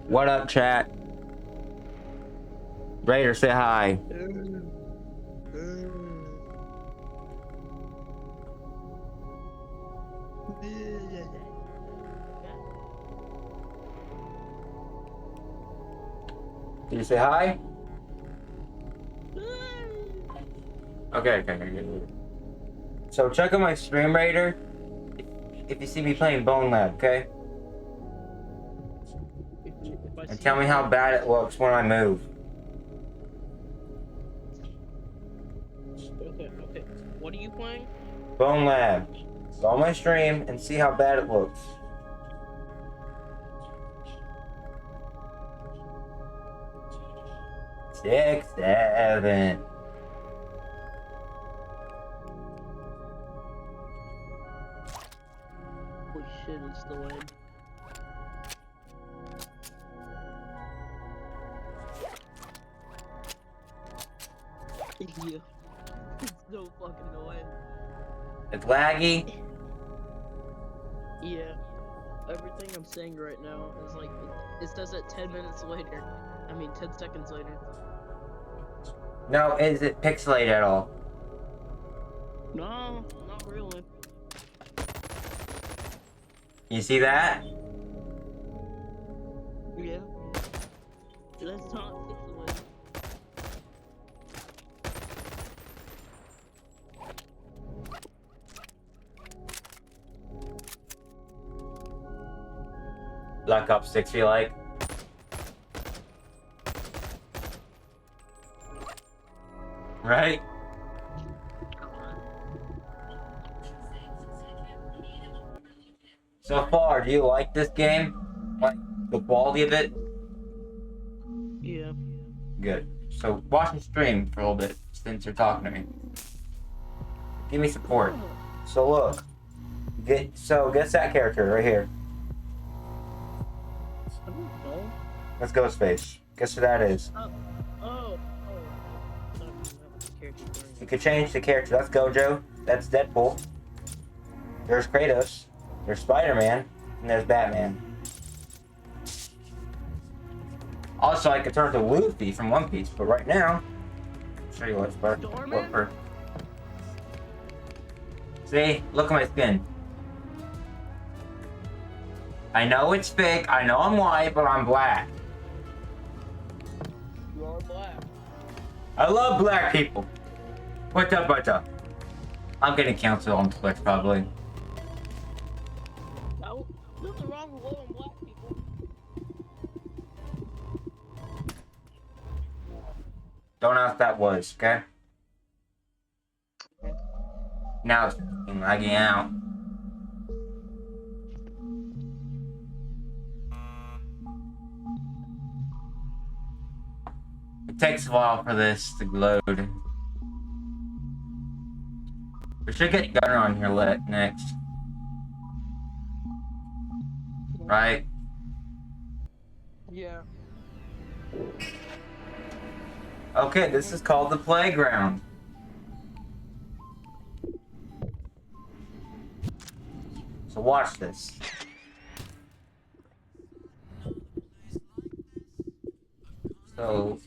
What up, chat? Raider, say hi. Did you say hi? Okay. So check out my stream, Raider. If you see me playing Bone Lab, okay? And tell me how bad it looks when I move. Okay. What are you playing? Bone Lab. Go on my stream and see how bad it looks. Six, seven. Holy shit, it's the way. Yeah. It's no fucking no way. It's laggy. Yeah. Everything I'm saying right now is like, it says it 10 minutes later. I mean, 10 seconds later. No, is it pixelated at all? No, not really. You see that? Yeah. That's not pixelated. Black Ops 6 you like? Right? So far, do you like this game? Like the quality of it? Yeah. Good. So watch the stream for a little bit since you're talking to me. Give me support. So look. Guess that character right here. I don't know. That's Ghostface. Guess who that is? Oh. You could change the character. That's Gojo. That's Deadpool. There's Kratos. There's Spider-Man. And there's Batman. Also, I could turn to Luffy from One Piece, but right now, I'll show you what's better. See? Look at my skin. I know it's fake. I know I'm white, but I'm black. You are black. I love black people. What's up? I'm getting canceled on Twitch, probably. Nothing wrong with loving black people. Don't ask what that was, okay? Now it's lagging out. It takes a while for this to load. We should get Gunner on here next. Right? Yeah. Okay, this is called the playground. So watch this. So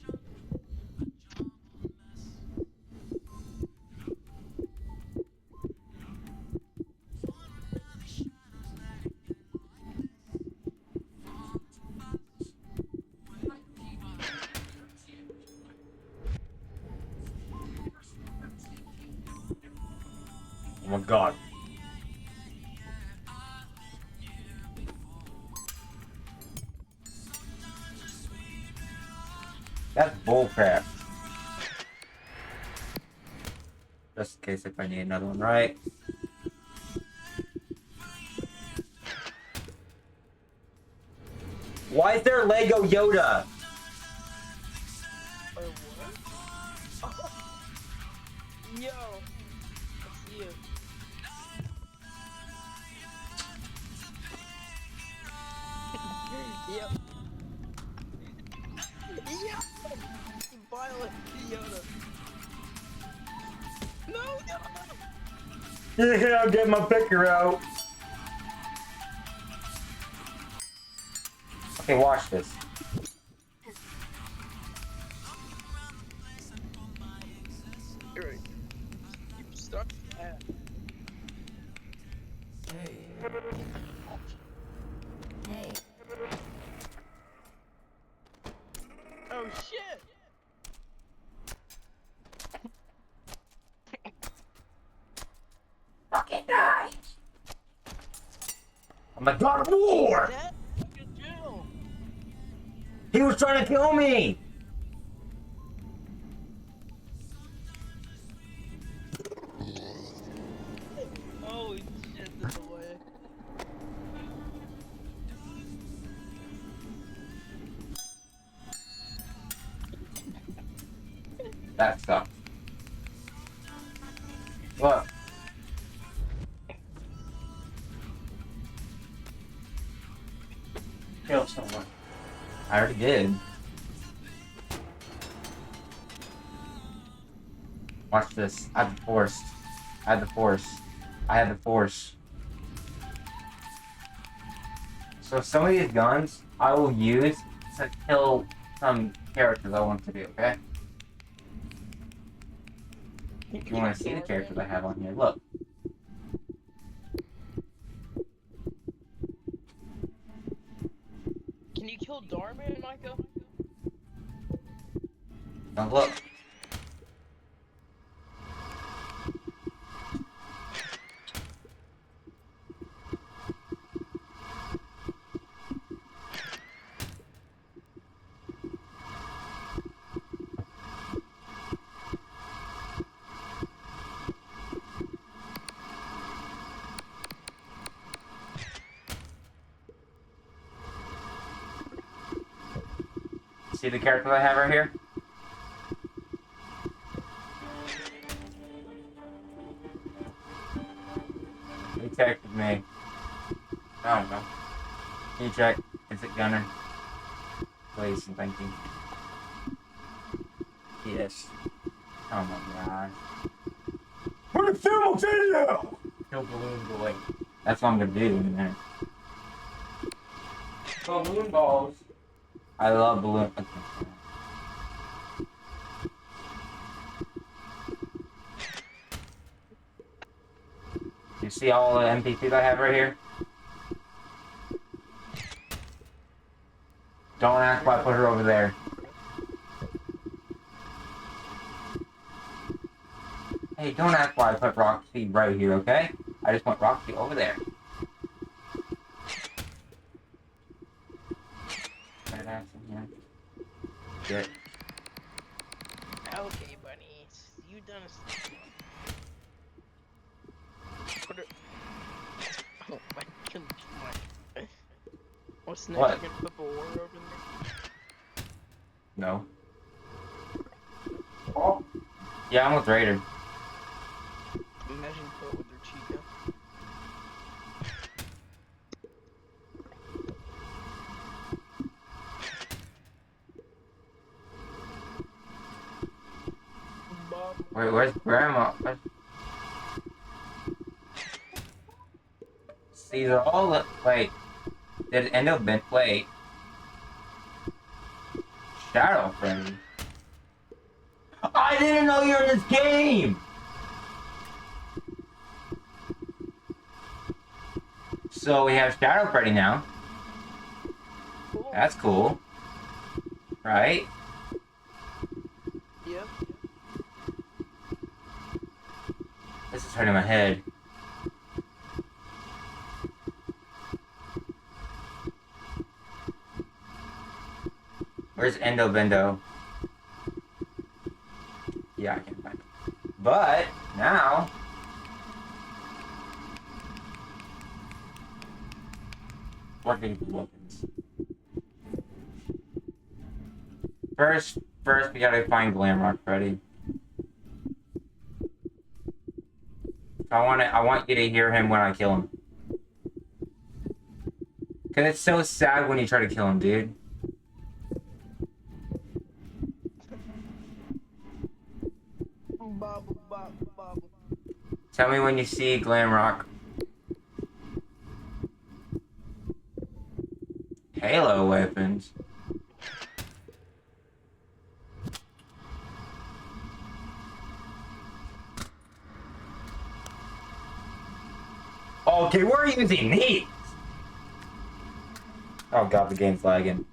oh my god. That's bullcrap. Just in case if I need another one, right? Why is there Lego Yoda? What? Yo. I see it. Yep. Yep. Violent Yoda. No. Yeah, I'll get my picker out. Okay, watch this. I'm a God of War! That fucking jail. He was trying to kill me! Holy shit, this away. That sucks. Look. Kill someone. I already did. Watch this. I have the force. I have the force. I have the force. So some of these guns I will use to kill some characters I want to do, okay? If you want to see the characters I have on here, look. Can you kill Darman, Micah? Now look. See the character I have right here? He texted me. I don't know. Can you check? Is it Gunner? Please and thank you. Yes. Oh my god. We're simultaneous! Kill Balloon Boy. That's what I'm gonna do in there. Balloon balls. I love balloon. You see all the NPCs I have right here? Don't ask why I put her over there. Hey, don't ask why I put Roxy right here, okay? I just want Roxy over there. Badass in here. Good. Okay, buddy. You done put it. Oh my goodness. What's next? What? You're gonna put the war over there? No. Oh. Yeah, I'm with Raider. Imagine put it with their Chica. Wait, where's Grandma? See, they're all wait. Did it end up been wait? Shadow Freddy. I didn't know you were in this game. So we have Shadow Freddy now. Cool. That's cool, right? Yep. This is hurting my head. Where's Endo Bendo? Yeah, I can find it. But now, what are the weapons? First we gotta find Glamrock Freddy. I want you to hear him when I kill him. Cause it's so sad when you try to kill him, dude. Bubble, bubble, bubble. Tell me when you see Glamrock. Halo weapons. Okay, we're using these. Oh god, the game's lagging.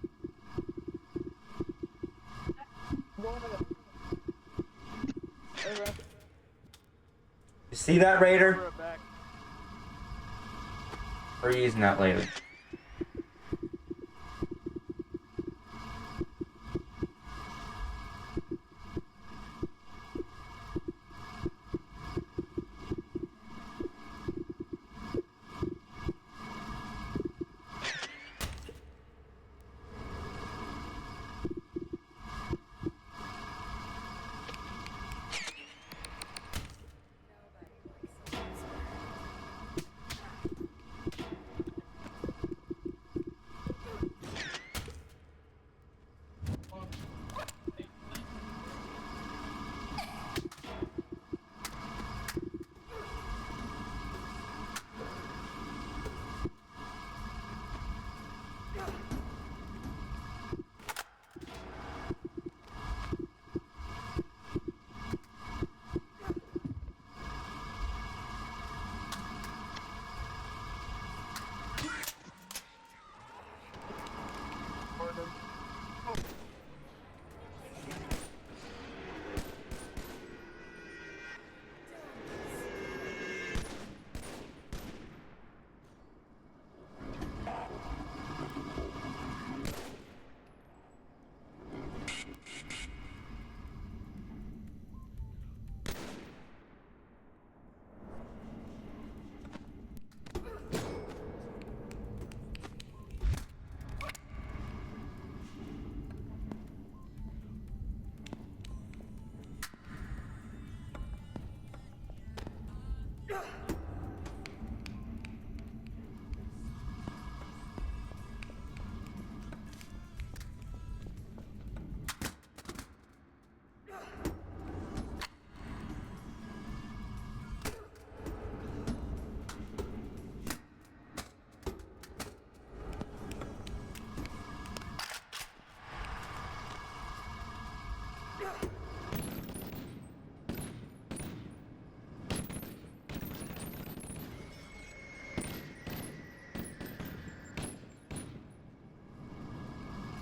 You see that, Raider? We're using that later.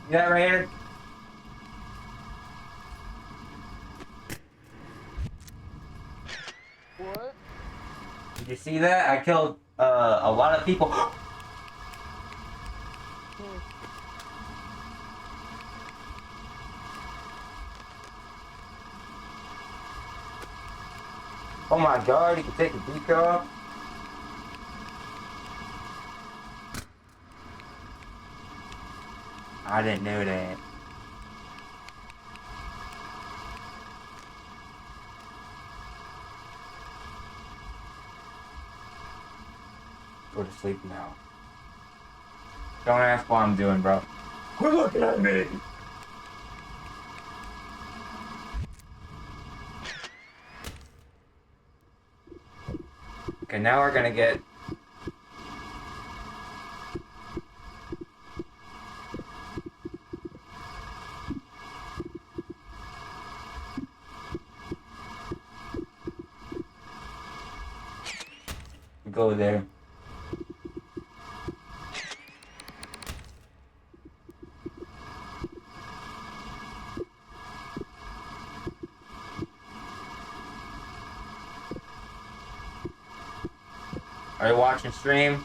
You got it right here? What? Did you see that? I killed a lot of people. Oh my god, you can take a beak off. I didn't know that. Go to sleep now. Don't ask what I'm doing, bro. Quit looking at me! Okay, now we're gonna get... Go there. Are you watching stream?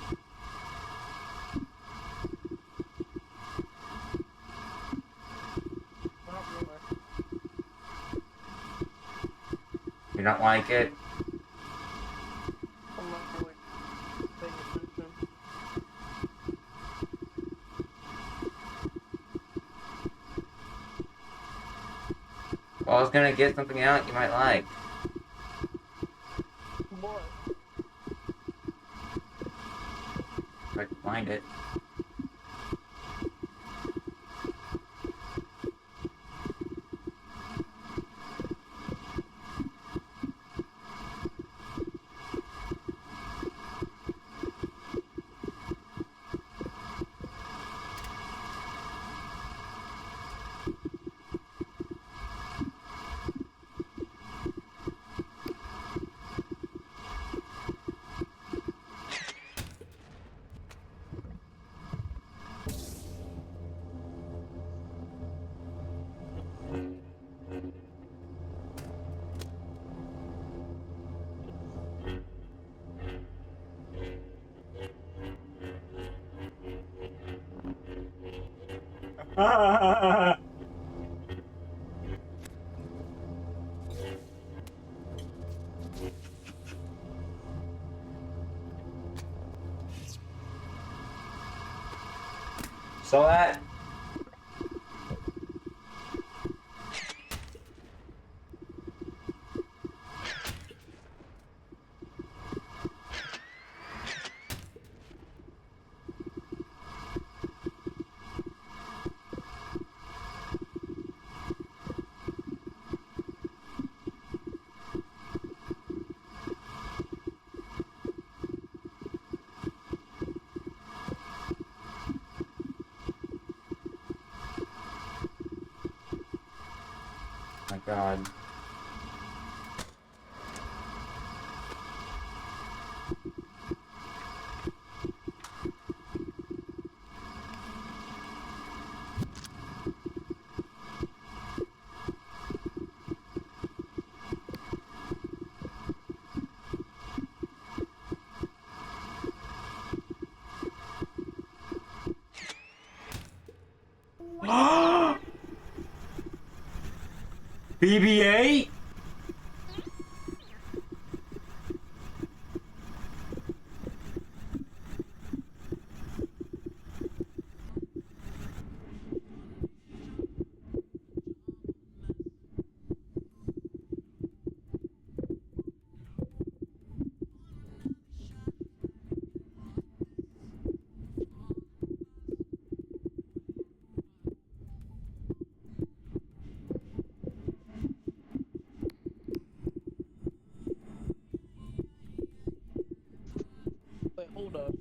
Not really. You don't like it? I'm not really paying attention. Well, I was gonna get something out you might like. What? If I can find it. Saw that? My God. BB-8? Wait, hold up.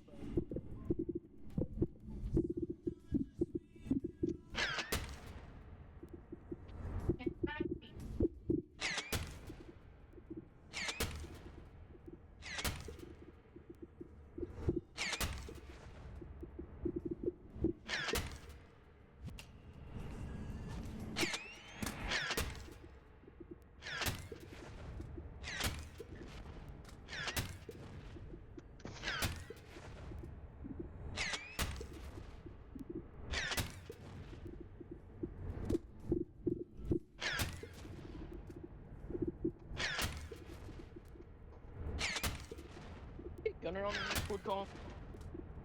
Gunner on the Discord call.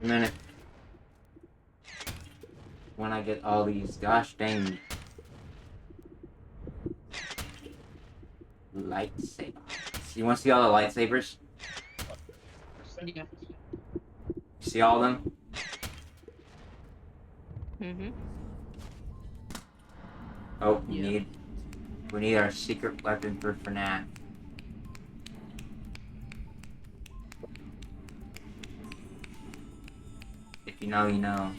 A minute. When I get all these gosh dang lightsabers. You want to see all the lightsabers? Yeah. See all of them? Mm-hmm. Oh, Yeah. we need our secret weapon for FNAF. If you know, you know.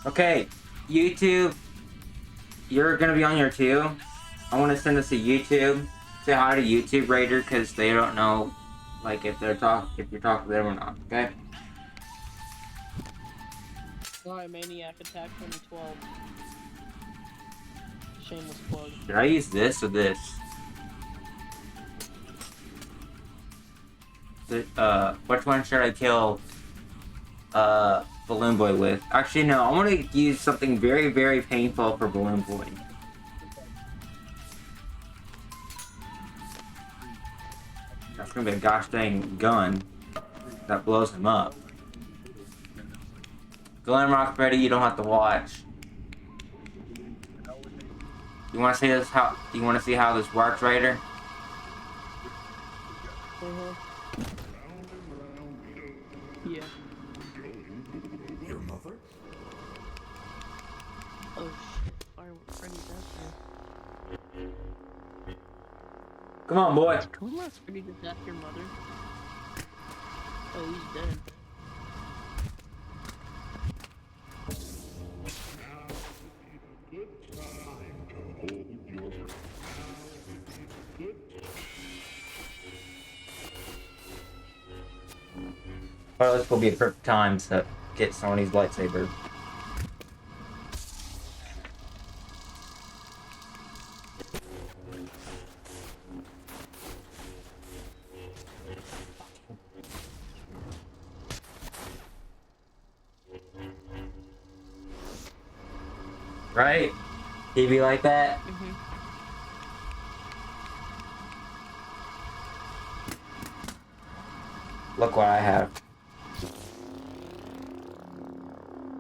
Okay, YouTube, you're gonna be on here too. I want to send this to YouTube. Say hi to YouTube Raider because they don't know, like, if you're talking to them or not. Okay. Alright, Maniac Attack 2012. Shameless plug. Should I use this or this? Which one should I kill Balloon Boy with? Actually, no, I want to use something very, very painful for Balloon Boy. That's gonna be a gosh dang gun that blows him up. Glamrock Freddy, you don't have to watch. You want to see this? You want to see how this works, Raider? Yeah. Your mother? Oh shit, Firework Freddy's out there. Come on, boy. Glamrock Freddy just after your mother? Oh, he's dead. Probably this will be a perfect time to get Sony's lightsaber. Right? He'd be like that. Look what I have.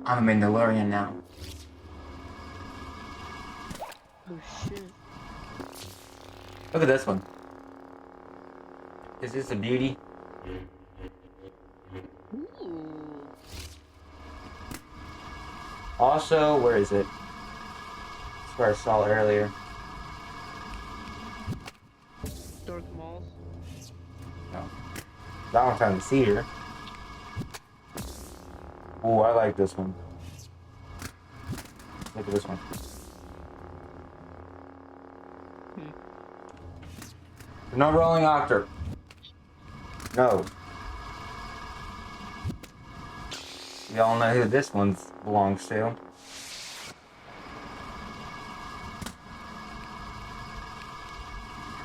I'm a Mandalorian now. Oh shit. Look at this one. Is this a beauty? Ooh. Also, where is it? That's where I saw it earlier. Dark Malls. No. That one's on the cedar. Ooh, I like this one. Look at this one. No rolling octar. No. Y'all know who this one belongs to.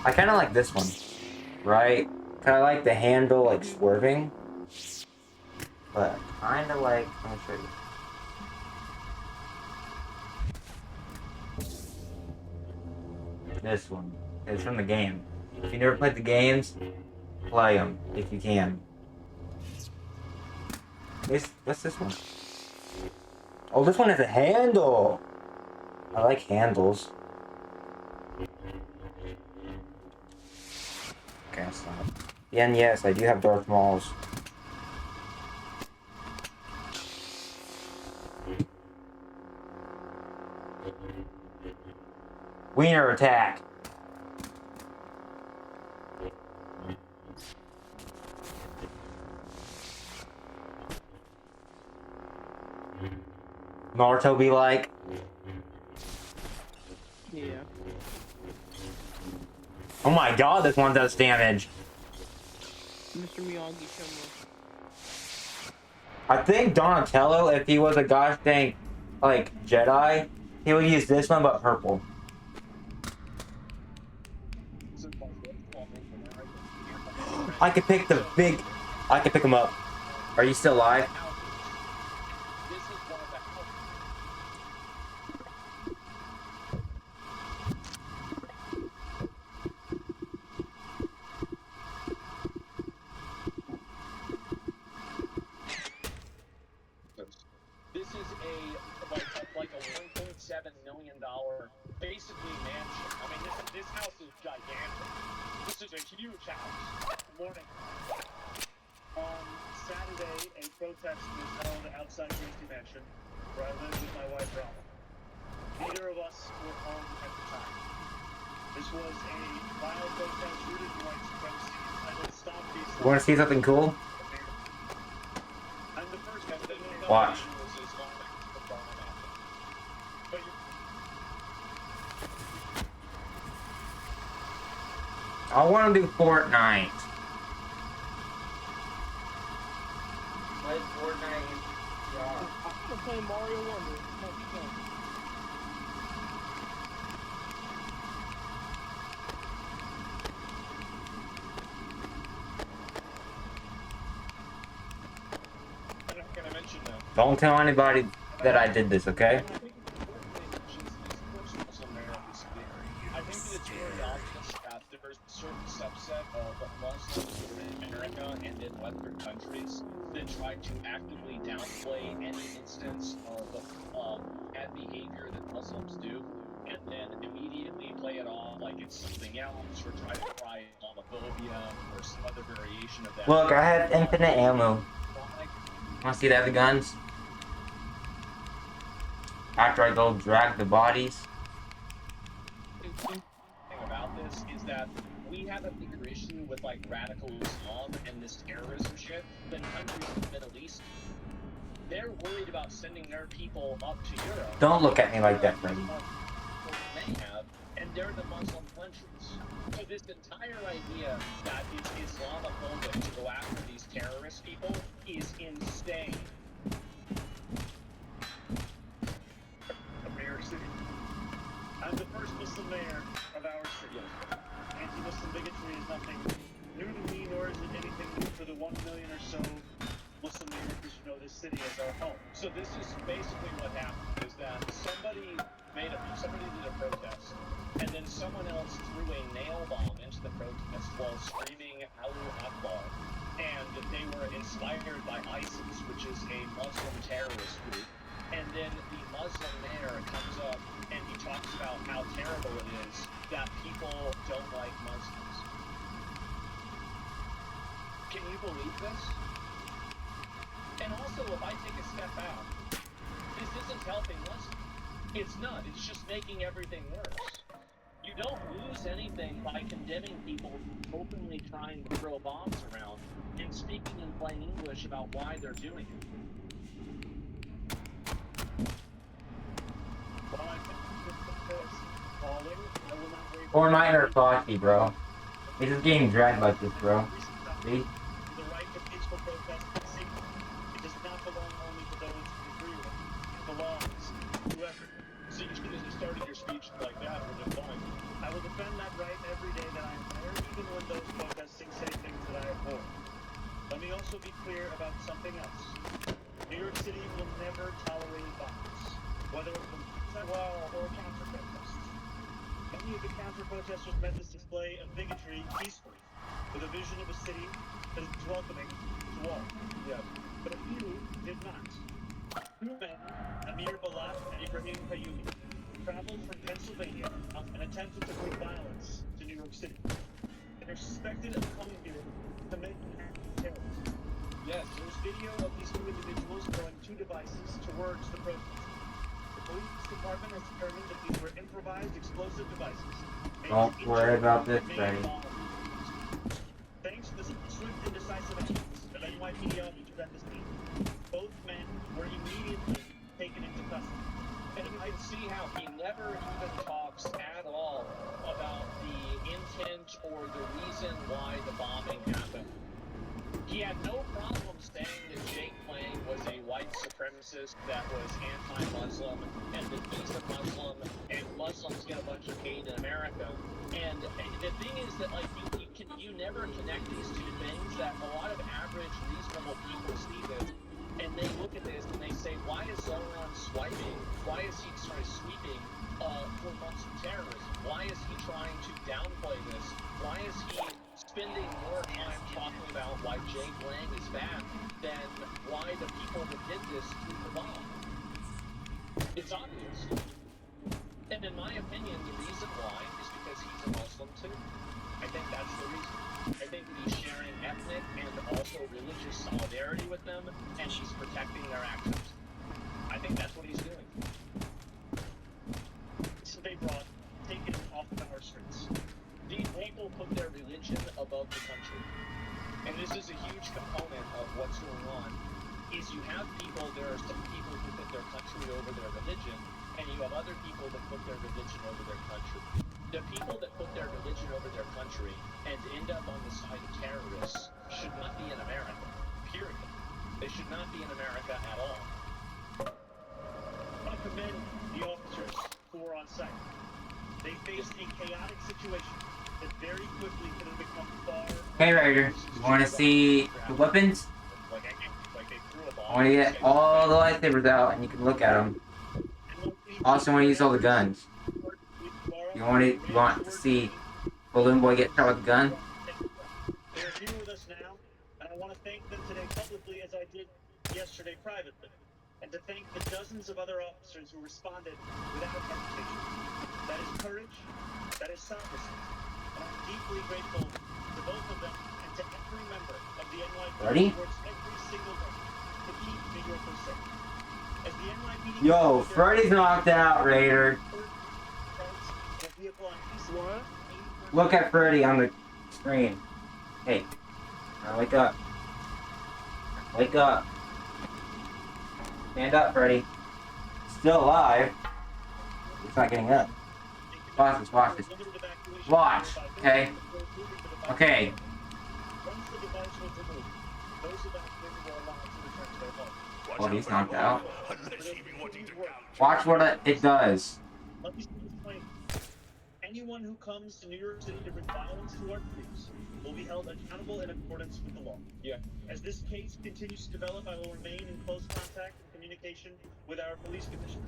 I kind of like this one, right? Kind of like the handle, like swerving. But kind of like, let me show you. This one. It's from the game. If you never played the games, play them if you can. What's this one? Oh, this one has a handle. I like handles. Okay, I'll stop. Yeah, and yes, I do have Darth Maul's. Wiener attack. Naruto be like. Yeah. Oh my god, this one does damage. Mr. Miyagi-sama. I think Donatello, if he was a gosh dang, like, Jedi, he would use this one, but purple. I could pick the big... I could pick him up. Are you still alive? This is like a $1.7 million basically mansion. I mean, this house is gigantic. This is a huge house. Good morning. On Saturday, a protest was held outside Christie Mansion, where I live with my wife, Rama. Neither of us were home at the time. This was a violent protest rooted in white supremacy entitled Stop These. You want to see something cool? I'm the first guy that Watch. I want to do Fortnite. Play Fortnite in VR. I'm gonna play Mario Wonder. Might be fun. I'm not gonna mention them. Don't tell anybody that I did this, okay? I think that it's very obvious that there's a certain subset of Muslims in America and in Western countries that try to actively downplay any instance of bad behavior that Muslims do, and then immediately play it off like it's something else, or try to cry Islamophobia or some other variation of that. Look, I have infinite ammo. Want to see the other guns? After I go drag the bodies. The thing about this is that we have a bigger issue with like radical Islam and this terrorism shit than countries in the Middle East. They're worried about sending their people up to Europe. Don't look at me like that, Freddy. They have, and they're the Muslim countries. So this entire idea that it's Islamophobic to go after these terrorist people is is nothing new to me, nor is it anything new for the 1 million or so Muslim Americans who know this city as our home. So this is basically what happened, is that somebody did a protest, and then someone else threw a nail bomb into the protest while screaming Allahu Akbar. And they were inspired by ISIS, which is a Muslim terrorist group. And then the Muslim mayor comes up and he talks about how terrible it is that people don't like Muslims. Can you believe this? And also, if I take a step out, this isn't helping Muslims. It's not. It's just making everything worse. You don't lose anything by condemning people openly trying to throw bombs around and speaking in plain English about why they're doing it. Fortnite or Flocky, bro. This is getting dragged like this, bro. See? The right to peaceful protest is secret. It does not belong only to those who agree with it. It belongs to everyone. So you should have started your speech like that, or just fine. I will defend that right every day that I am there, even when those protesting say things that I abhor. Let me also be clear about something else. New York City will never tolerate violence, whether it from wall or counter-protests. Many of the counter-protesters met this display of bigotry peacefully, with a vision of a city that is welcoming to all. Yes. But a few did not. Two men, Amir Balat and Ibrahim Payumi, traveled from Pennsylvania and attempted to bring violence to New York City. They are suspected of coming here to commit an act of terrorism. Yes, there's video of these two individuals throwing two devices towards the protest. The police department has determined that these were improvised explosive devices. Don't worry about this, Freddy. Thanks to the swift and decisive actions of NYPD officers at the scene, both men were immediately taken into custody. And I see how he never even talks at all about the intent or the reason why the bombing happened. He had no problem saying that Jake Lang was a white supremacist that was anti-Muslim, and that he's a Muslim, and Muslims get a bunch of hate in America. And the thing is that, like, you never connect these two things, that a lot of average, reasonable people see this, and they look at this and they say, why is Zoran swiping? Why is he sweeping for Muslim terrorism? Why is he trying to downplay this? Why is he spending more time talking about why Jake Lang is bad than why the people that did this threw the bomb? It's obvious. And in my opinion, the reason why is because he's a Muslim too. I think that's the reason. I think that he's sharing ethnic and also religious solidarity with them, and he's protecting their actions. I think that's what he's doing. So they brought, taken off of our streets. These people put their religion above the country. And this is a huge component of what's going on, is you have people, there are some people who put their country over their religion, and you have other people that put their religion over their country. The people that put their religion over their country and end up on the side of terrorists should not be in America, period. They should not be in America at all. I commend the officers who were on site. They faced a chaotic situation that very quickly could have become far... Hey, Ryder, you want to see the weapons? Like they threw a bomb. I want to get all the lightsabers out and you can look at them. Also, want to use all the guns. You want to see Balloon Boy get shot with a gun? They are here with us now, and I want to thank them today publicly as I did yesterday privately, and to thank the dozens of other officers who responded without hesitation. That is courage, that is selflessness, and I'm deeply grateful to both of them and to every member of the NYPD Ready? who works every single day to keep New Yorkers safe. As the NYPD... Yo, Freddy's knocked out, Raider. What? Look at Freddy on the screen. Hey, now wake up. Wake up. Stand up, Freddy. Still alive. He's not getting up. Watch this, watch this. Watch, okay? Okay. Well, he's knocked out. Watch what it does. Anyone who comes to New York City to bring violence to our streets will be held accountable in accordance with the law. Yeah. As this case continues to develop, I will remain in close contact and communication with our police commissioner.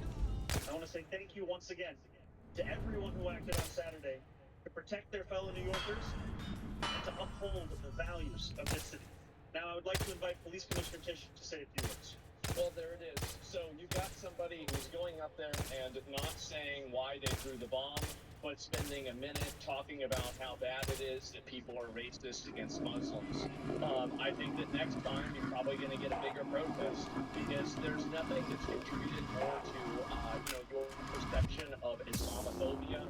I want to say thank you once again to everyone who acted on Saturday to protect their fellow New Yorkers and to uphold the values of this city. Now, I would like to invite Police Commissioner Tish to say a few words. Well, there it is. So you've got somebody who's going up there and not saying why they threw the bomb, but spending a minute talking about how bad it is that people are racist against Muslims. I think that next time you're probably going to get a bigger protest because there's nothing that's contributed more to, your perception of Islamophobia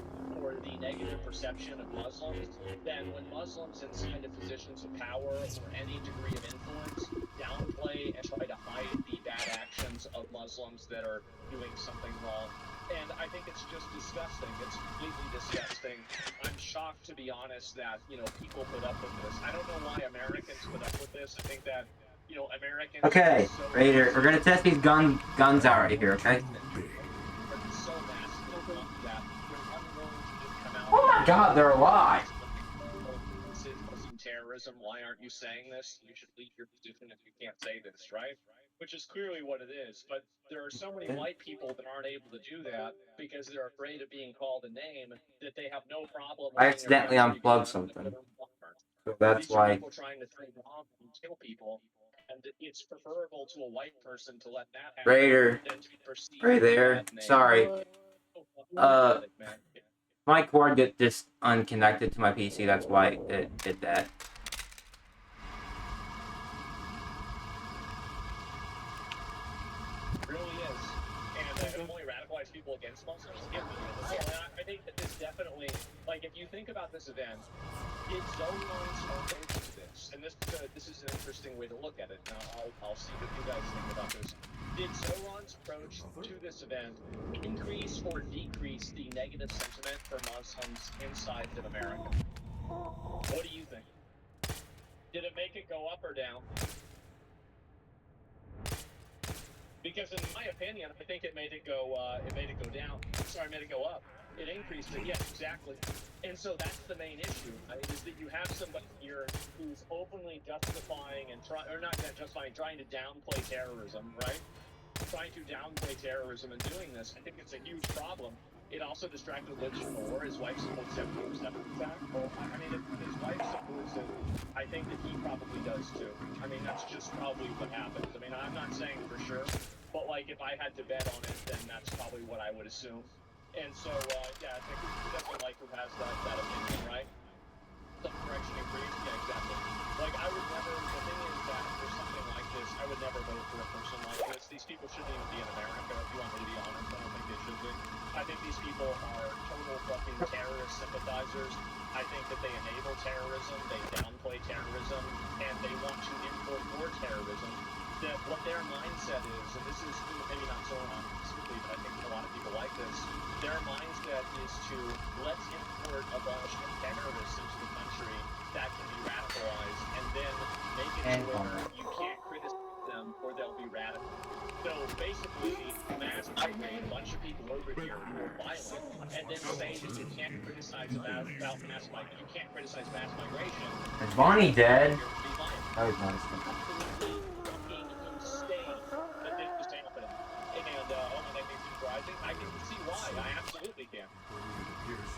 or the negative perception of Muslims than when Muslims inside of positions of power or any degree of influence downplay and try to hide the bad actions of Muslims that are doing something wrong. And I think it's just disgusting. It's completely disgusting. I'm shocked, to be honest, that, people put up with this. I don't know why Americans put up with this. I think that, Americans Okay, are so Raider, we're gonna test these guns out right here, okay? are so massive that they're unwilling to just come out. Oh my god, they're alive! This is Muslim terrorism. Why aren't you saying this? You should leave your position if you can't say this, right? Which is clearly what it is. But there are so many white people that aren't able to do that because they're afraid of being called a name that they have no problem. I accidentally unplugged something. So that's These are why. people trying to throw bombs and kill people, and it's preferable to a white person to let that happen Raider, than to be perceived right as a there. bad name. Sorry. So pathetic, man. My cord got just unconnected to my PC, that's why it did that. Really is. And it only radicalized people against Muslims. It really is. And I think that this definitely, if you think about this event, did Zohan's approach to this, and this is an interesting way to look at it. Now, I'll see what you guys think about this. Did Zohan's approach to this event increase or decrease the negative sentiment for Muslims inside of America? What do you think? Did it make it go up or down? Because in my opinion, I think it made it go down. Sorry, made it go up. It increased it. Yes, exactly. And so that's the main issue, right, is that you have somebody here who's openly justifying and trying to downplay terrorism, right? Trying to downplay terrorism and doing this. I think it's a huge problem. It also distracted Liz from the war. His wife supports 70% of the fact. Well, I mean, if his wife supports it, I think that he probably does too. I mean, that's just probably what happens. I mean, I'm not saying for sure, but if I had to bet on it, then that's probably what I would assume. And so, yeah, I think who doesn't like who has that opinion, right? Some correction increase, yeah, exactly. I would never, the thing is that for something like this, I would never vote for a person like this. These people shouldn't even be in America, if you want me to be honest. I don't think they should be. I think these people are total fucking terrorist sympathizers. I think that they enable terrorism, they downplay terrorism, and they want to import more terrorism. That what their mindset is, and this is maybe not so specifically, but I think a lot of people like this, their mindset is to let's import a bunch of terrorists into the country that can be radicalized, and then make it to where you can't criticize them or they'll be radical. So basically, mass migrate a bunch of people over here who are violent, and then say that you can't criticize mass migration. Is Bonnie dead? Be violent. That was nice. Absolutely fucking insane that this is happening. And my neck makes me cry. I can see why. I absolutely can.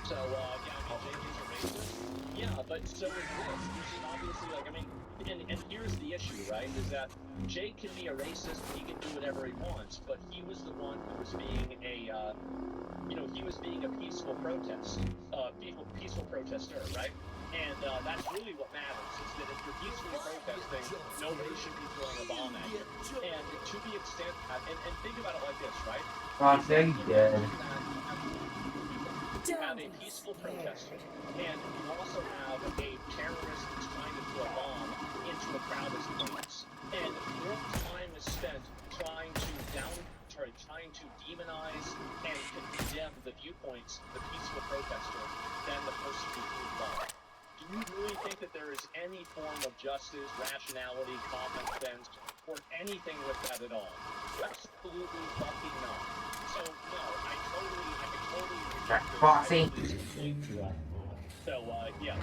So yeah, I mean, Jake is a racist. Yeah, but so is this. This is obviously and here's the issue, right? Is that Jake can be a racist, he can do whatever he wants, but he was the one who was being he was being a peaceful peaceful protester, right? And that's really what matters, is that if you're peacefully protesting, nobody should be throwing a bomb at you. And to the extent and think about it like this, right? Foxy dead. You have a peaceful protester, and you also have a terrorist who's trying to throw a bomb into a crowd of students. And more time is spent trying to demonize and condemn the viewpoints of the peaceful protester than the person who threw the bomb. Do you really think that there is any form of justice, rationality, common sense, or anything with that at all? Absolutely fucking not. So no, I totally Foxy. So, yeah.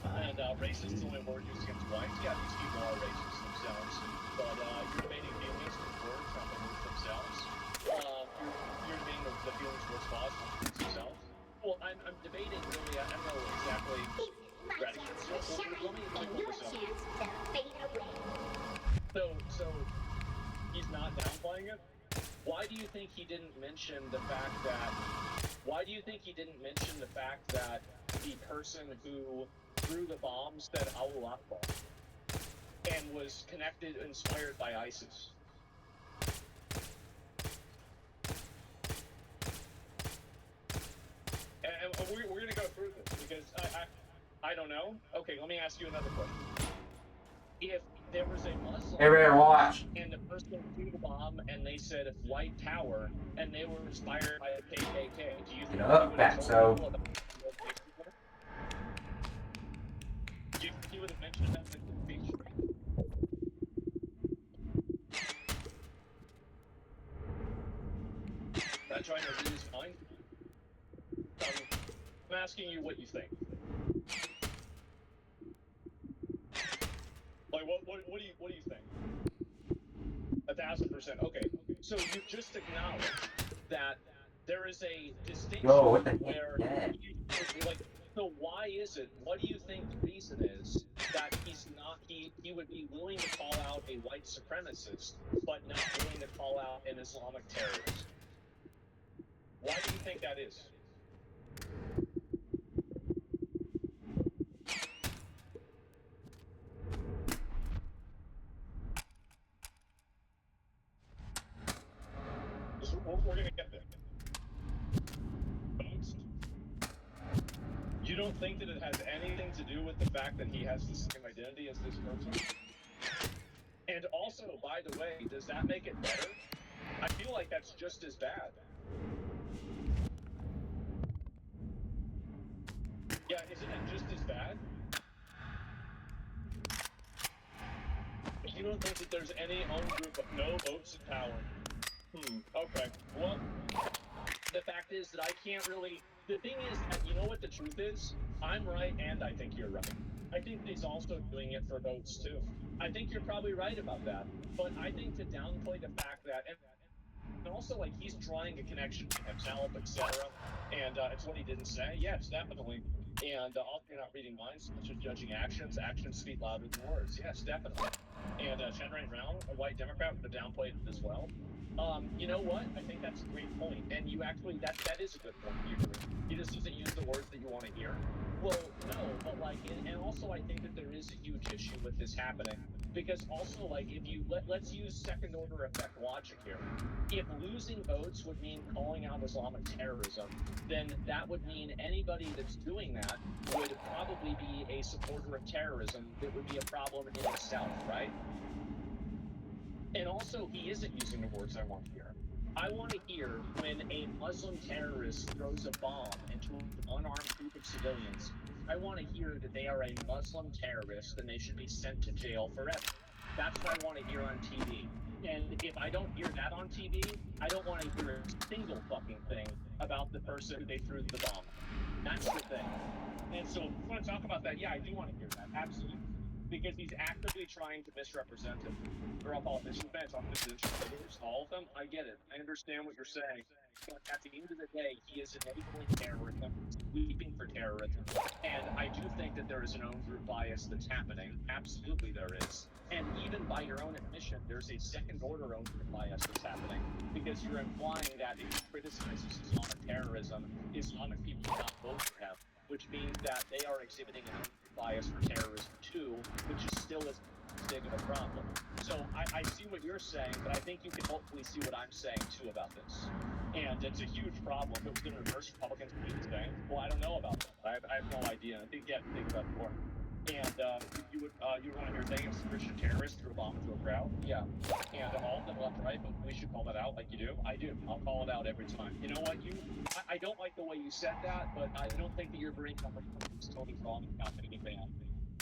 And racist is only a word used against whites. Yeah, these people are racist themselves. But you're debating feelings with words, not the words themselves. You're debating the feelings towards cause, not the words themselves. Well, I'm debating really. I don't know exactly. My chance to shine, Let me and pull your this up. chance to fade away. So he's not downplaying it. Why do you think he didn't mention the fact that? Why do you think he didn't mention the fact that the person who threw the bomb said Allah Akbar and was connected, inspired by ISIS? And we're gonna go through this because I don't know. Okay, let me ask you another question. If there was a Muslim Everybody watch. and the person threw the bomb and they said white power and they were inspired by the KKK, do you think Get up, he would have told fatso. people about the Do you think he would have mentioned that in his speech? Not trying to read his mind. I'm asking you what you think. Like, what do you think? 1,000%. Okay, so you just acknowledged that there is a distinction Yo, what the heck? where, Yeah. like, so why is it? What do you think the reason is that he's not? He would be willing to call out a white supremacist, but not willing to call out an Islamic terrorist. Why do you think that is? We're gonna get there. Folks, you don't think that it has anything to do with the fact that he has the same identity as this person? And also, by the way, does that make it better? I feel like that's just as bad. Yeah, isn't it just as bad? You don't think that there's any own group of no votes in power? Okay. Well, the fact is that I can't really. The thing is that you know what the truth is? I'm right, and I think you're right. I think he's also doing it for votes too. I think you're probably right about that. But I think to downplay the fact that, and also like he's drawing a connection to himself, etc. And it's what he didn't say. Yes, definitely. And also, you're not reading minds, such as judging actions. Actions speak louder than words. Yes, definitely. And Chenray Brown, a white Democrat, would have downplayed it as well. You know what? I think that's a great point. And you actually, that is a good point. He just doesn't use the words that you want to hear. Well, no, but like, and also I think that there is a huge issue with this happening because also like if you let's use second order effect logic here. If losing votes would mean calling out Islamic terrorism, then that would mean anybody that's doing that would probably be a supporter of terrorism. That would be a problem in itself, right? And also, he isn't using the words I want to hear. I want to hear when a Muslim terrorist throws a bomb into an unarmed group of civilians. I want to hear that they are a Muslim terrorist and they should be sent to jail forever. That's what I want to hear on TV. And if I don't hear that on TV, I don't want to hear a single fucking thing about the person who they threw the bomb on. That's the thing. And so, if you want to talk about that, yeah, I do want to hear that. Absolutely. Because he's actively trying to misrepresent him. They're all politicians, man, talking to political figures, all of them. I get it. I understand what you're saying. But at the end of the day, he is enabling terrorism, weeping for terrorism. And I do think that there is an own group bias that's happening. Absolutely, there is. And even by your own admission, there's a second order own group bias that's happening because you're implying that if he criticizes Islamic terrorism, Islamic people will not vote for him, which means that they are exhibiting an own group bias for terrorism too, which is still as big of a problem. So I see what you're saying, but I think you can hopefully see what I'm saying too about this. And it's a huge problem. If it was in reverse, Republicans would do the same. Well, I don't know about that. I have no idea. I think you have to think about it more. And you would want to hear things Christian terrorists threw a bomb into a crowd? Yeah. And all of them left, right? But we should call that out like you do? I do. I'll call it out every time. You know what? I don't like the way you said that, but I don't think that you're bringing up a point that's totally wrong about any band.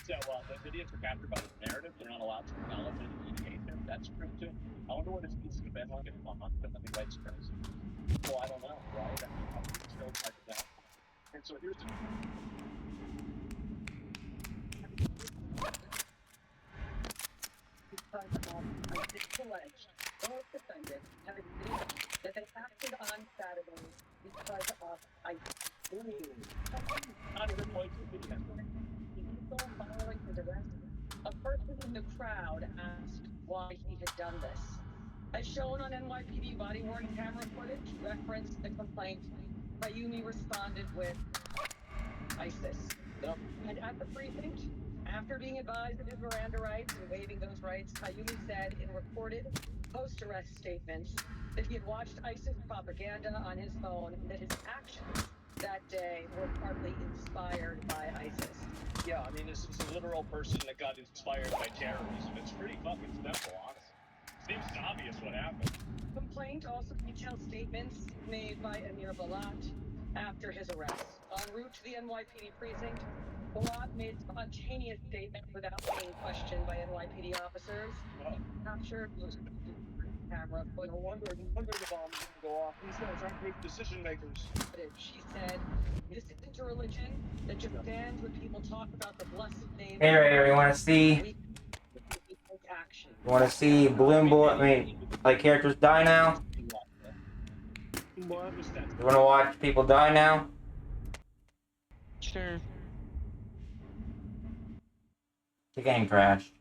So those idiots are captured by this narrative. They're not allowed to acknowledge any communication. That's true too. I wonder what his speech would have been like if Elon Musk didn't let me write scripts. Well, I don't know, right? I mean, killed by the death. And so here's the because of ISIS alleged both defendants have admitted that they acted on Saturday because of ISIS bullying. not a good place to be. Following his arrest, a person in the crowd asked why he had done this. As shown on NYPD body-worn camera footage referenced the complaint, Fayumi responded with ISIS. Yep. And at the precinct, after being advised of his Miranda rights and waiving those rights, Fayumi said in recorded post-arrest statements that he had watched ISIS propaganda on his phone and that his actions that day were partly inspired by ISIS. Yeah, I mean, this is a literal person that got inspired by terrorism. It's pretty fucking simple, honestly. Seems obvious what happened. Complaint also details statements made by Amir Balat after his arrest. En route to the NYPD precinct, Balat made spontaneous statements without being questioned by NYPD officers. Captured camera No wonder the bomb didn't go off. These guys aren't good decision makers. footage. She said, "This isn't a religion that just stands when people talk about the blessed name." Hey, Raider, you want to see? We take action. You want to see balloon bullet? I mean, like characters die now. What? You want to watch people die now? Sure. The game crashed.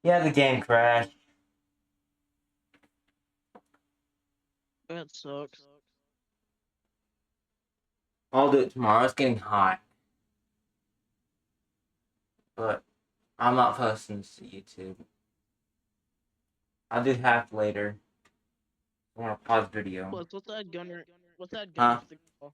Yeah, the game crashed. That sucks. I'll do it tomorrow. It's getting hot. But I'm not posting this to YouTube. I'll do half later. I want to pause video. What's that gunner? What's that Huh? gunner stick called?